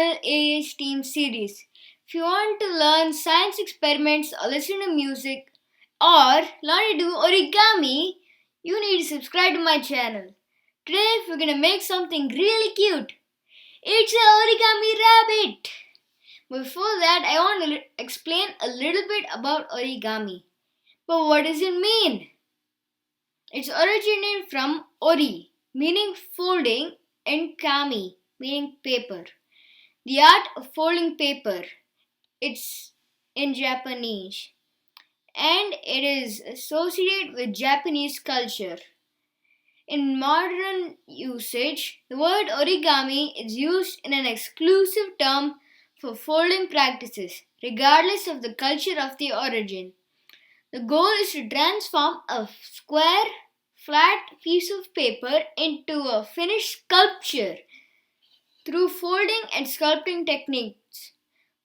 AH Team series. If you want to learn science experiments or listen to music or learn to do origami, you need to subscribe to my channel. Today we're gonna make something really cute. It's an origami rabbit. Before that, I want to explain a little bit about origami. But what does it mean? It's originated from ori, meaning folding, and kami, meaning paper. The art of folding paper. It's in Japanese, and it is associated with Japanese culture. In modern usage, the word origami is used in an exclusive term for folding practices, regardless of the culture of the origin. The goal is to transform a square, flat piece of paper into a finished sculpture through folding and sculpting techniques.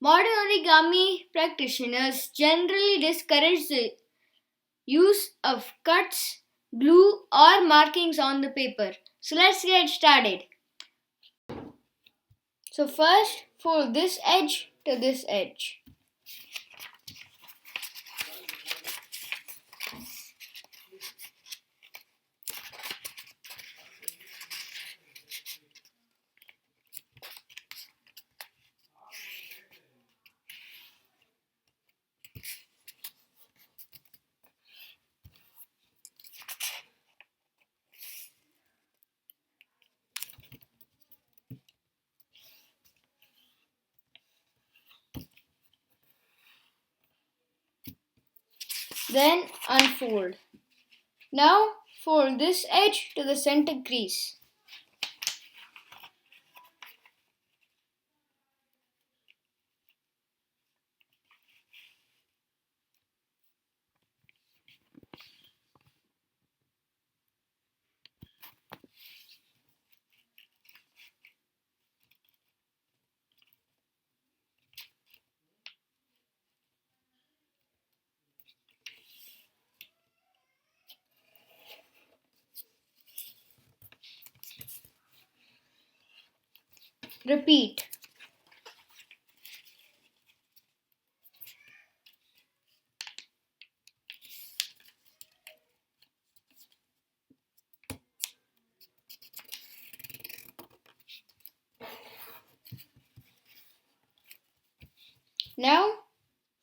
Modern origami practitioners generally discourage the use of cuts, glue, or markings on the paper. So let's get started. So first, fold this edge to this edge. Then unfold. Now fold this edge to the center crease. Repeat. Now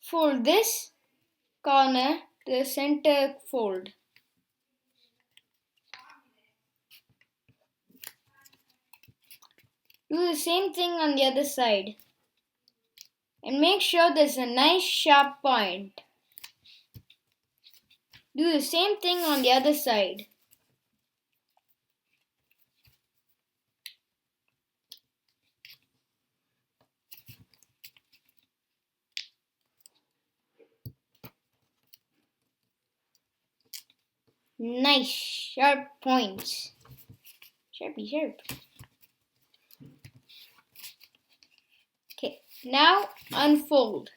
fold this corner to the center fold. Do the same thing on the other side. And make sure there's a nice sharp point. Do the same thing on the other side. Nice sharp points. Sharpy sharp. Okay, now unfold.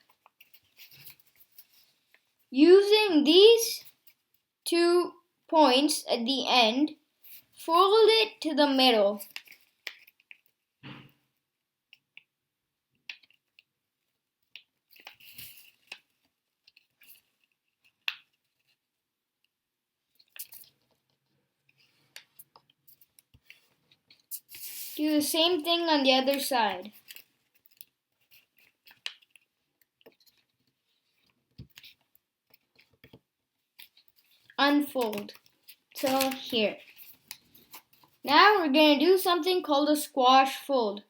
Using these 2 points at the end, fold it to the middle. Do the same thing on the other side. Unfold till here. Now we're going to do something called a squash fold.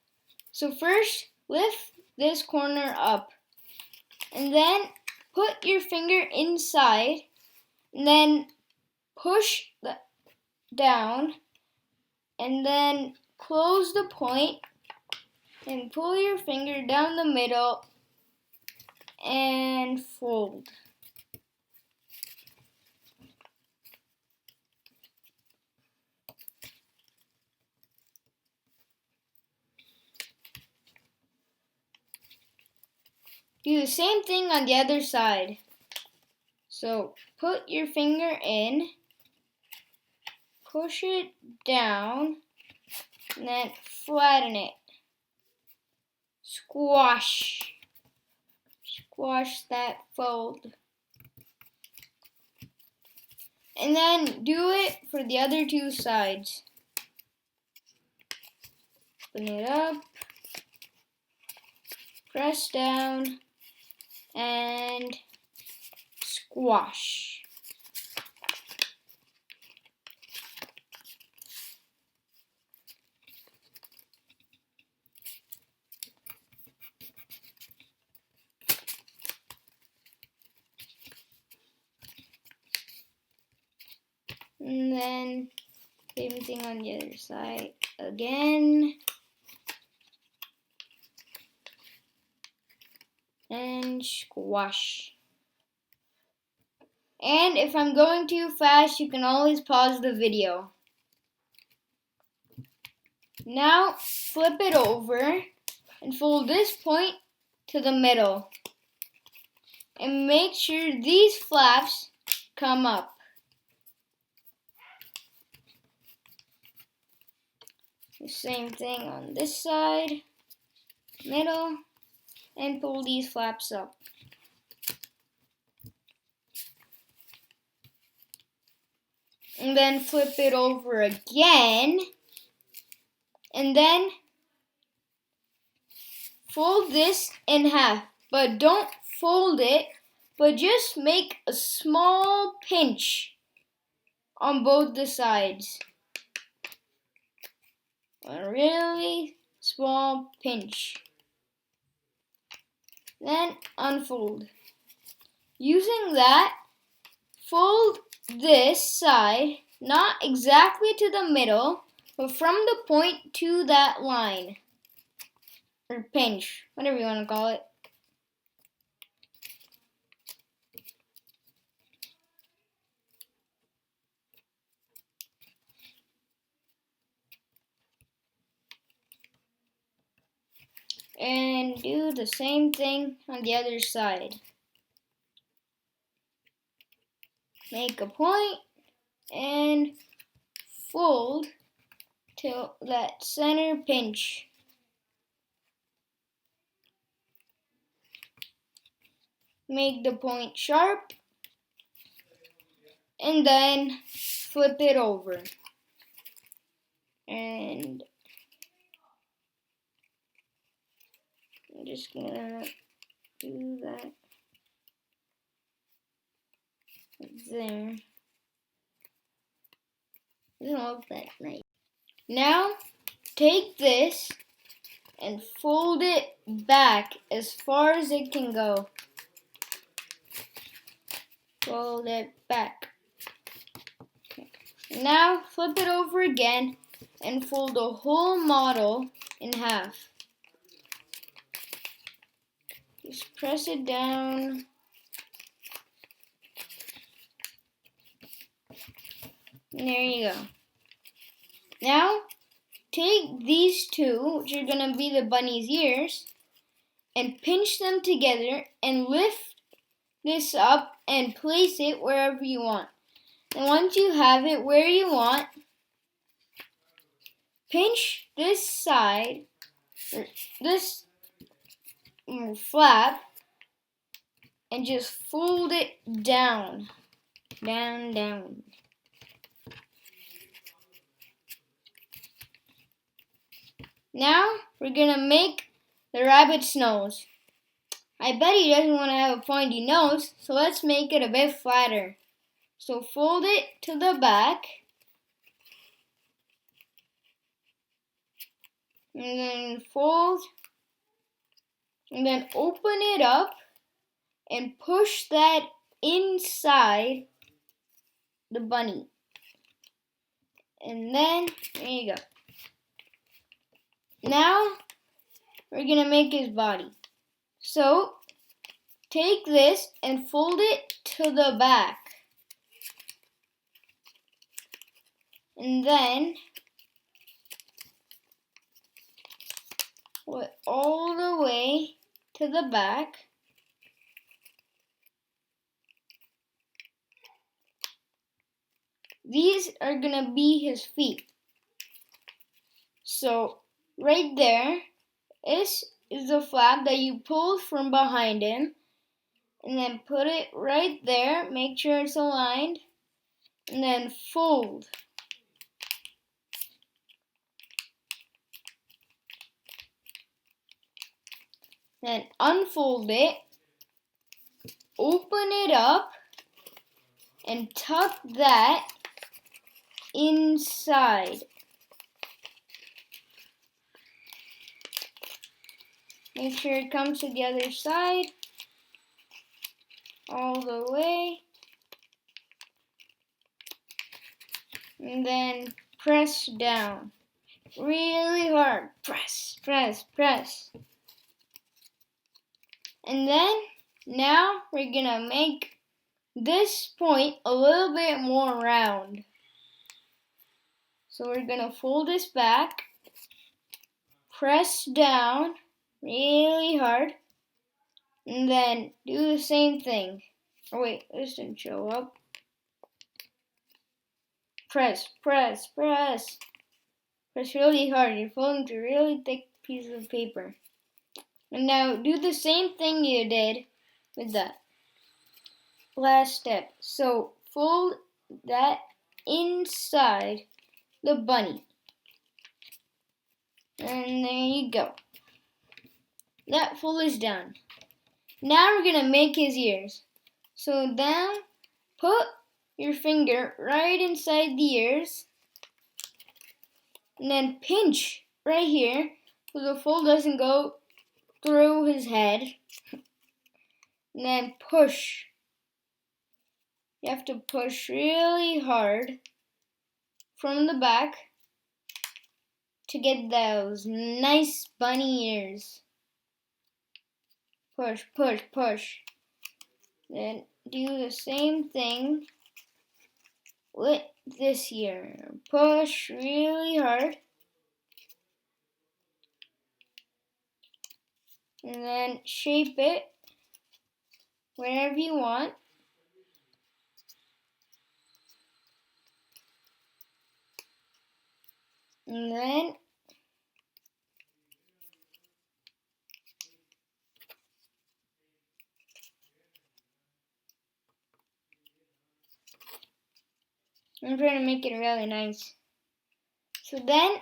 So first, lift this corner up and then put your finger inside and then push down and then close the point and pull your finger down the middle and fold. Do the same thing on the other side. So put your finger in, push it down, and then flatten it. squash. Squash that fold. And then do it for the other two sides. Open it up, press down, and squash. And then same thing on the other side again. And squash. And if I'm going too fast, you can always pause the video. Now flip it over and fold this point to the middle. And make sure these flaps come up. The same thing on this side, middle, and pull these flaps up. And then flip it over again, and then fold this in half, but don't fold it, but just make a small pinch on both the sides. A really small pinch. Then unfold. Using that, fold this side, not exactly to the middle, but from the point to that line. Or pinch, whatever you want to call it. And do the same thing on the other side. Make a point and fold till that center pinch. Make the point sharp and then flip it over. And I'm just gonna do that there. It doesn't look that nice. Now take this and fold it back as far as it can go. Fold it back. Okay. Now flip it over again and fold the whole model in half. Just press it down. And there you go. Now, take these two, which are going to be the bunny's ears, and pinch them together and lift this up and place it wherever you want. And once you have it where you want, pinch this side, or this flap, and just fold it down, down, down. Now we're gonna make the rabbit's nose. I bet he doesn't want to have a pointy nose, so let's make it a bit flatter. So fold it to the back, and then fold, and then open it up and push that inside the bunny. And then, there you go. Now, we're going to make his body. So, take this and fold it to the back. And then, put all the way to the back. These are going to be his feet. So, right there is is the flap that you pull from behind him, and then put it right there. Make sure it's aligned, and then fold. Then unfold it, open it up, and tuck that inside. Make sure it comes to the other side all the way. And then press down really hard. Press, press, press. And then now we're gonna make this point a little bit more round. So we're gonna fold this back, press down really hard, and then do the same thing. Oh wait, this didn't show up. Press, press, press. Press really hard. You're folding to a really thick piece of paper. And now do the same thing you did with that last step. So fold that inside the bunny. And there you go. That fold is done. Now we're gonna make his ears. So then put your finger right inside the ears. And then pinch right here so the fold doesn't go through his head. And then push. You have to push really hard from the back to get those nice bunny ears. Push, push, push. Then do the same thing with this ear. Push really hard. And then shape it wherever you want. And then I'm trying to make it really nice. So then,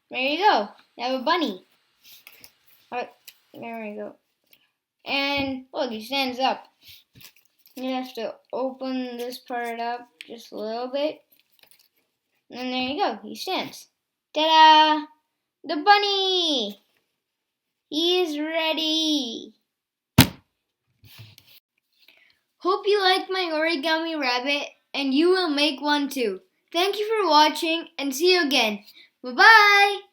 there you go. You have a bunny. Oh, there we go. And look, he stands up. You have to open this part up just a little bit. And there you go. He stands. Ta-da! The bunny! He is ready. Hope you liked my origami rabbit, and you will make one too. Thank you for watching, and see you again. Bye-bye!